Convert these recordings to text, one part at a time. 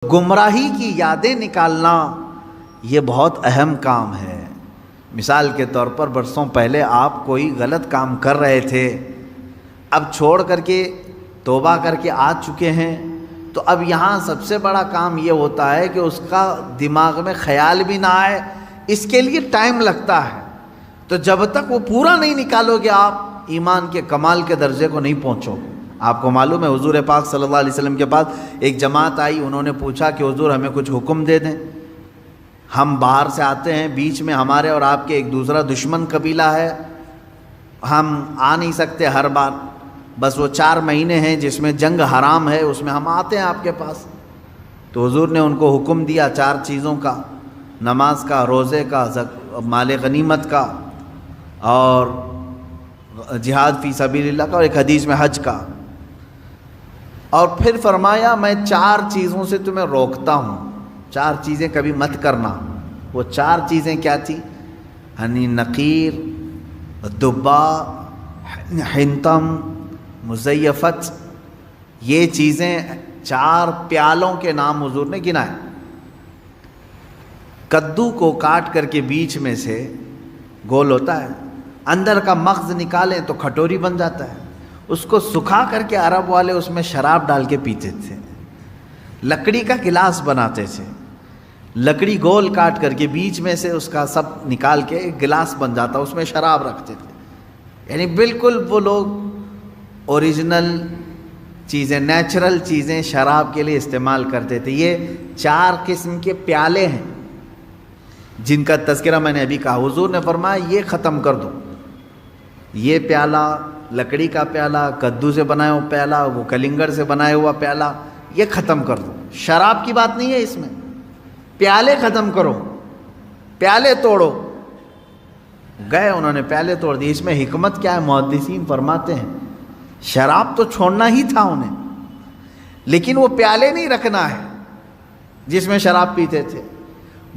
گمراہی کی یادیں نکالنا یہ بہت اہم کام ہے۔ مثال کے طور پر برسوں پہلے آپ کوئی غلط کام کر رہے تھے، اب چھوڑ کر کے توبہ کر کے آ چکے ہیں، تو اب یہاں سب سے بڑا کام یہ ہوتا ہے کہ اس کا دماغ میں خیال بھی نہ آئے، اس کے لیے ٹائم لگتا ہے۔ تو جب تک وہ پورا نہیں نکالو گے آپ ایمان کے کمال کے درجے کو نہیں پہنچو گے۔ آپ کو معلوم ہے حضور پاک صلی اللہ علیہ وسلم کے پاس ایک جماعت آئی، انہوں نے پوچھا کہ حضور ہمیں کچھ حکم دے دیں، ہم باہر سے آتے ہیں، بیچ میں ہمارے اور آپ کے ایک دوسرا دشمن قبیلہ ہے، ہم آ نہیں سکتے ہر بار، بس وہ 4 مہینے ہیں جس میں جنگ حرام ہے، اس میں ہم آتے ہیں آپ کے پاس۔ تو حضور نے ان کو حکم دیا 4 چیزوں کا، نماز کا، روزے کا، مال غنیمت کا، اور جہاد فی سبیل اللہ کا، اور ایک حدیث میں حج کا۔ اور پھر فرمایا میں 4 چیزوں سے تمہیں روکتا ہوں، 4 چیزیں کبھی مت کرنا۔ وہ 4 چیزیں کیا تھی؟ نقیر، دبا، حنتم، مزیفت، یہ چیزیں 4 پیالوں کے نام حضور نے گنائے۔ کدو کو کاٹ کر کے بیچ میں سے گول ہوتا ہے، اندر کا مغز نکالیں تو کھٹوری بن جاتا ہے، اس کو سکھا کر کے عرب والے اس میں شراب ڈال کے پیتے تھے۔ لکڑی کا گلاس بناتے تھے، لکڑی گول کاٹ کر کے بیچ میں سے اس کا سب نکال کے ایک گلاس بن جاتا، اس میں شراب رکھتے تھے۔ یعنی بالکل وہ لوگ اوریجنل چیزیں، نیچرل چیزیں شراب کے لیے استعمال کرتے تھے۔ یہ 4 قسم کے پیالے ہیں جن کا تذکرہ میں نے ابھی کہا۔ حضور نے فرمایا یہ ختم کر دو، یہ پیالہ، لکڑی کا پیالہ، کدو سے بنایا ہوا پیالہ، وہ کلنگڑ سے بنایا ہوا پیالہ، یہ ختم کر دو۔ شراب کی بات نہیں ہے اس میں، پیالے ختم کرو، پیالے توڑو۔ گئے انہوں نے پیالے توڑ دیے۔ اس میں حکمت کیا ہے؟ محدثین فرماتے ہیں شراب تو چھوڑنا ہی تھا انہیں، لیکن وہ پیالے نہیں رکھنا ہے جس میں شراب پیتے تھے۔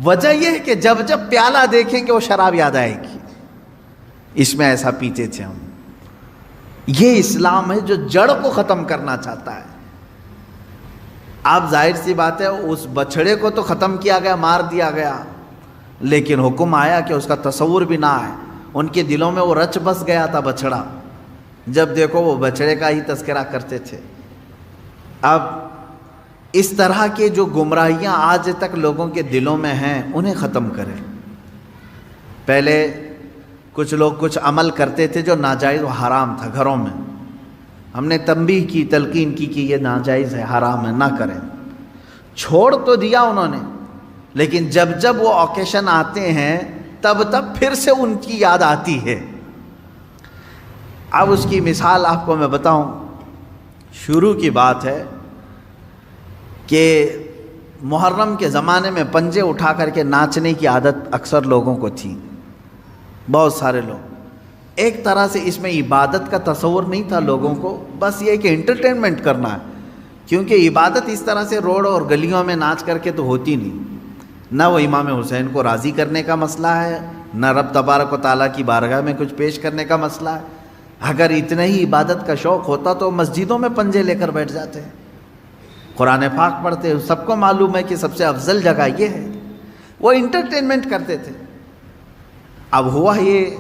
وجہ یہ ہے کہ جب جب پیالہ دیکھیں گے وہ شراب یاد آئے گی، اس میں ایسا پیتے تھے ہم۔ یہ اسلام ہے جو جڑ کو ختم کرنا چاہتا ہے۔ آپ ظاہر سی بات ہے اس بچھڑے کو تو ختم کیا گیا، مار دیا گیا، لیکن حکم آیا کہ اس کا تصور بھی نہ آئے۔ ان کے دلوں میں وہ رچ بس گیا تھا بچھڑا، جب دیکھو وہ بچھڑے کا ہی تذکرہ کرتے تھے۔ اب اس طرح کے جو گمراہیاں آج تک لوگوں کے دلوں میں ہیں انہیں ختم کریں۔ پہلے کچھ لوگ کچھ عمل کرتے تھے جو ناجائز و حرام تھا گھروں میں، ہم نے تنبیہ کی، تلقین کی کہ یہ ناجائز ہے، حرام ہے، نہ کریں۔ چھوڑ تو دیا انہوں نے، لیکن جب جب وہ اوکیشن آتے ہیں تب تب پھر سے ان کی یاد آتی ہے۔ اب اس کی مثال آپ کو میں بتاؤں۔ شروع کی بات ہے کہ محرم کے زمانے میں پنجے اٹھا کر کے ناچنے کی عادت اکثر لوگوں کو تھی، بہت سارے لوگ۔ ایک طرح سے اس میں عبادت کا تصور نہیں تھا لوگوں کو، بس یہ کہ انٹرٹینمنٹ کرنا ہے، کیونکہ عبادت اس طرح سے روڈ اور گلیوں میں ناچ کر کے تو ہوتی نہیں۔ نہ وہ امام حسین کو راضی کرنے کا مسئلہ ہے، نہ رب تبارک و تعالیٰ کی بارگاہ میں کچھ پیش کرنے کا مسئلہ ہے۔ اگر اتنا ہی عبادت کا شوق ہوتا تو مسجدوں میں پنجے لے کر بیٹھ جاتے ہیں، قرآن پاک پڑھتے ہیں۔ سب کو معلوم ہے کہ سب سے افضل جگہ یہ ہے۔ وہ انٹرٹینمنٹ کرتے تھے۔ اب ہوا یہ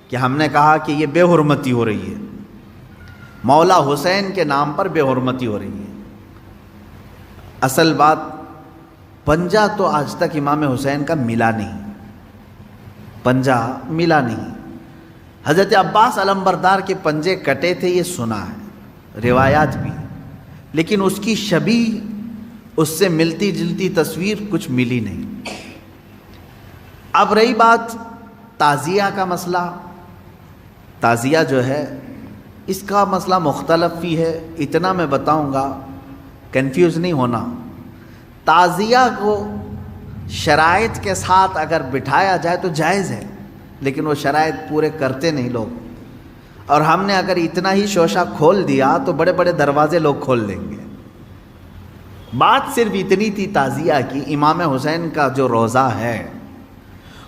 کہ ہم نے کہا کہ یہ بے حرمتی ہو رہی ہے، مولا حسین کے نام پر بے حرمتی ہو رہی ہے۔ اصل بات پنجہ تو آج تک امام حسین کا ملا نہیں، پنجہ ملا نہیں۔ حضرت عباس علمبردار کے پنجے کٹے تھے یہ سنا ہے، روایات بھی، لیکن اس کی شبیہ، اس سے ملتی جلتی تصویر کچھ ملی نہیں۔ اب رہی بات تعزیہ کا مسئلہ، تعزیہ جو ہے اس کا مسئلہ مختلف بھی ہے، اتنا میں بتاؤں گا، کنفیوز نہیں ہونا۔ تعزیہ کو شرائط کے ساتھ اگر بٹھایا جائے تو جائز ہے، لیکن وہ شرائط پورے کرتے نہیں لوگ، اور ہم نے اگر اتنا ہی شوشہ کھول دیا تو بڑے بڑے دروازے لوگ کھول دیں گے۔ بات صرف اتنی تھی تعزیہ کی، امام حسین کا جو روضہ ہے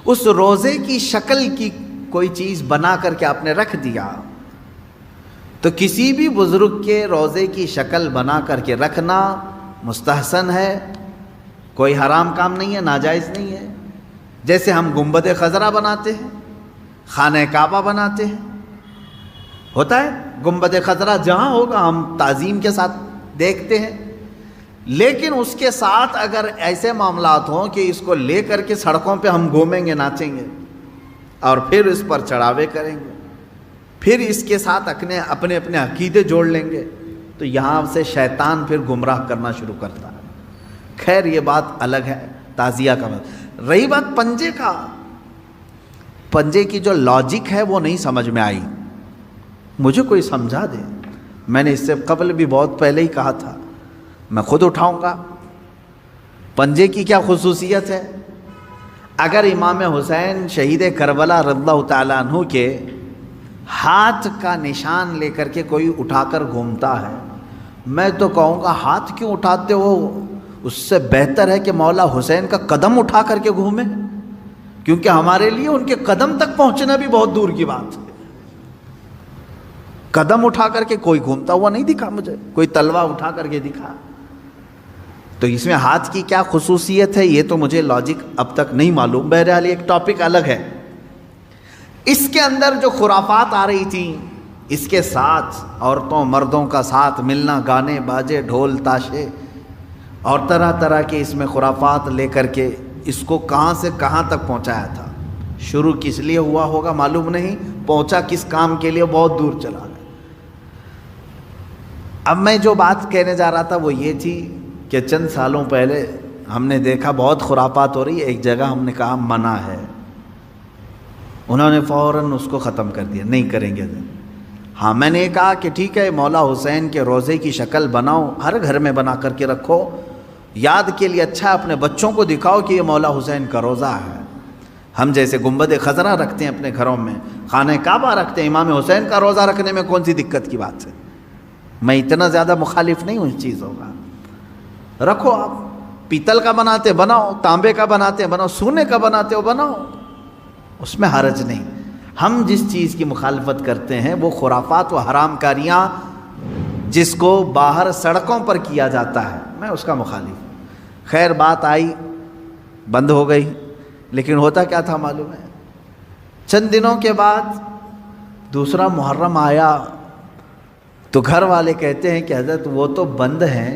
اس روضے کی شکل کی کوئی چیز بنا کر کے آپ نے رکھ دیا، تو کسی بھی بزرگ کے روضے کی شکل بنا کر کے رکھنا مستحسن ہے، کوئی حرام کام نہیں ہے، ناجائز نہیں ہے. جیسے ہم گنبد خضرا بناتے ہیں، خانہ کعبہ بناتے ہیں، ہوتا ہے گنبد خضرا جہاں ہوگا ہم تعظیم کے ساتھ دیکھتے ہیں، لیکن اس کے ساتھ اگر ایسے معاملات ہوں کہ اس کو لے کر کے سڑکوں پہ ہم گھومیں گے، ناچیں گے اور پھر اس پر چڑھاوے کریں گے، پھر اس کے ساتھ اپنے عقیدے جوڑ لیں گے، تو یہاں سے شیطان پھر گمراہ کرنا شروع کرتا ہے. خیر یہ بات الگ ہے، تعزیہ کا. رہی بات پنجے کا، پنجے کی جو لاجک ہے وہ نہیں سمجھ میں آئی، مجھے کوئی سمجھا دے. میں نے اس سے قبل بھی بہت پہلے ہی کہا تھا، میں خود اٹھاؤں گا. پنجے کی کیا خصوصیت ہے؟ اگر امام حسین شہید کربلا رضی اللہ تعالیٰ عنہ کے ہاتھ کا نشان لے کر کے کوئی اٹھا کر گھومتا ہے، میں تو کہوں گا ہاتھ کیوں اٹھاتے ہو؟ اس سے بہتر ہے کہ مولا حسین کا قدم اٹھا کر کے گھومیں، کیونکہ ہمارے لیے ان کے قدم تک پہنچنا بھی بہت دور کی بات ہے. قدم اٹھا کر کے کوئی گھومتا ہوا نہیں دکھا مجھے، کوئی تلوار اٹھا کر کے دکھا. تو اس میں ہاتھ کی کیا خصوصیت ہے یہ تو مجھے لاجک اب تک نہیں معلوم. بہرحال ایک ٹاپک الگ ہے. اس کے اندر جو خرافات آ رہی تھیں، اس کے ساتھ عورتوں مردوں کا ساتھ ملنا، گانے باجے ڈھول تاشے اور طرح طرح کے اس میں خرافات لے کر کے اس کو کہاں سے کہاں تک پہنچایا تھا. شروع کس لیے ہوا ہوگا معلوم نہیں، پہنچا کس کام کے لیے بہت دور چلا گیا. اب میں جو بات کہنے جا رہا تھا وہ یہ تھی کہ چند سالوں پہلے ہم نے دیکھا بہت خرافات ہو رہی ہے. ایک جگہ ہم نے کہا منع ہے، انہوں نے فوراً اس کو ختم کر دیا، نہیں کریں گے. ہاں میں نے کہا کہ ٹھیک ہے، مولا حسین کے روضے کی شکل بناؤ، ہر گھر میں بنا کر کے رکھو، یاد کے لیے اچھا اپنے بچوں کو دکھاؤ کہ یہ مولا حسین کا روضہ ہے. ہم جیسے گنبد خضرا رکھتے ہیں اپنے گھروں میں، خانہ کعبہ رکھتے ہیں، امام حسین کا روضہ رکھنے میں کون سی دقت کی بات ہے؟ میں اتنا زیادہ مخالف نہیں ہوں اس چیزوں کا. رکھو، آپ پیتل کا بناتے بناؤ، تانبے کا بناتے بناؤ، سونے کا بناتے ہو بناؤ، اس میں حرج نہیں. ہم جس چیز کی مخالفت کرتے ہیں وہ خرافات و حرام کاریاں جس کو باہر سڑکوں پر کیا جاتا ہے، میں اس کا مخالف ہوں. خیر بات آئی، بند ہو گئی. لیکن ہوتا کیا تھا معلوم ہے؟ چند دنوں کے بعد دوسرا محرم آیا تو گھر والے کہتے ہیں کہ حضرت وہ تو بند ہیں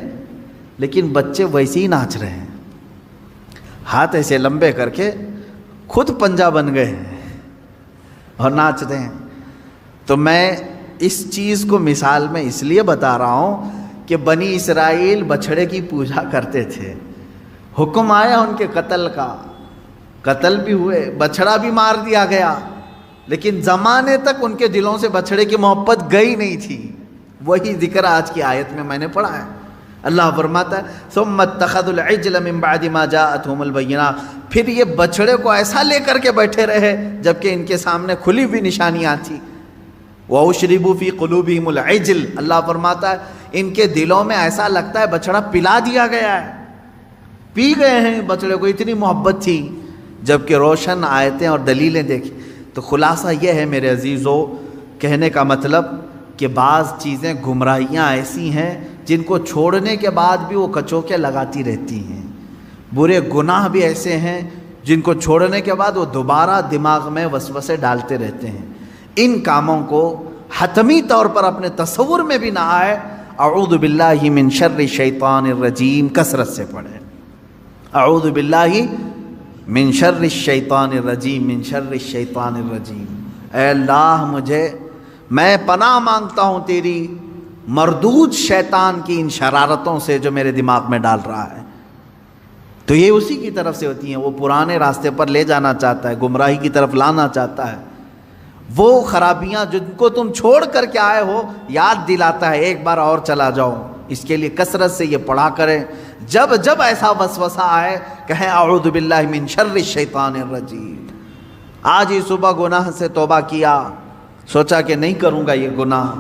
لیکن بچے ویسے ہی ناچ رہے ہیں، ہاتھ ایسے لمبے کر کے خود پنجہ بن گئے ہیں اور ناچ رہے ہیں. تو میں اس چیز کو مثال میں اس لیے بتا رہا ہوں کہ بنی اسرائیل بچھڑے کی پوجا کرتے تھے، حکم آیا ان کے قتل کا، قتل بھی ہوئے، بچھڑا بھی مار دیا گیا، لیکن زمانے تک ان کے دلوں سے بچھڑے کی محبت گئی نہیں تھی. وہی ذکر آج کی آیت میں میں نے پڑھا ہے. اللہ فرماتا ہے ثم اتخذوا العجل من بعد ما جاءتهم البینات، پھر یہ بچڑے کو ایسا لے کر کے بیٹھے رہے جبکہ ان کے سامنے کھلی ہوئی نشانیاں تھیں. وَأُشْرِبُوا فِي قُلُوبِهِمُ الْعِجْلَ، اللہ فرماتا ہے ان کے دلوں میں ایسا لگتا ہے بچڑا پلا دیا گیا ہے، پی گئے ہیں بچڑے کو، اتنی محبت تھی. جبکہ روشن آیتیں اور دلیلیں دیکھی. تو خلاصہ یہ ہے میرے عزیزو، کہنے کا مطلب کہ بعض چیزیں گمراہیاں ایسی ہیں جن کو چھوڑنے کے بعد بھی وہ کچوکے لگاتی رہتی ہیں. برے گناہ بھی ایسے ہیں جن کو چھوڑنے کے بعد وہ دوبارہ دماغ میں وسوسے ڈالتے رہتے ہیں. ان کاموں کو حتمی طور پر اپنے تصور میں بھی نہ آئے. اعوذ باللہ من شر الشیطان الرجیم کثرت سے پڑھیں. اعوذ باللہ من شر الشیطان الرجیم، من شر الشیطان الرجیم. اے اللہ میں پناہ مانگتا ہوں تیری مردود شیطان کی ان شرارتوں سے جو میرے دماغ میں ڈال رہا ہے. تو یہ اسی کی طرف سے ہوتی ہیں، وہ پرانے راستے پر لے جانا چاہتا ہے، گمراہی کی طرف لانا چاہتا ہے. وہ خرابیاں جن کو تم چھوڑ کر کے آئے ہو یاد دلاتا ہے ایک بار اور چلا جاؤ. اس کے لیے کثرت سے یہ پڑھا کریں. جب جب ایسا وسوسہ آئے کہیں اعوذ باللہ من شر الشیطان الرجیم. آج ہی صبح گناہ سے توبہ کیا، سوچا کہ نہیں کروں گا یہ گناہ،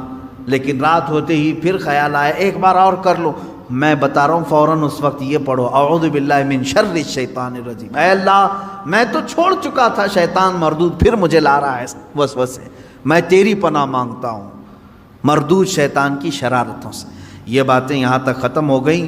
لیکن رات ہوتے ہی پھر خیال آیا ایک بار اور کر لوں. میں بتا رہا ہوں فوراً اس وقت یہ پڑھو اعوذ باللہ من شر الشیطان الرجیم. اے اللہ میں تو چھوڑ چکا تھا شیطان مردود، پھر مجھے لا رہا ہے وسوسے، میں تیری پناہ مانگتا ہوں مردود شیطان کی شرارتوں سے. یہ باتیں یہاں تک ختم ہو گئیں.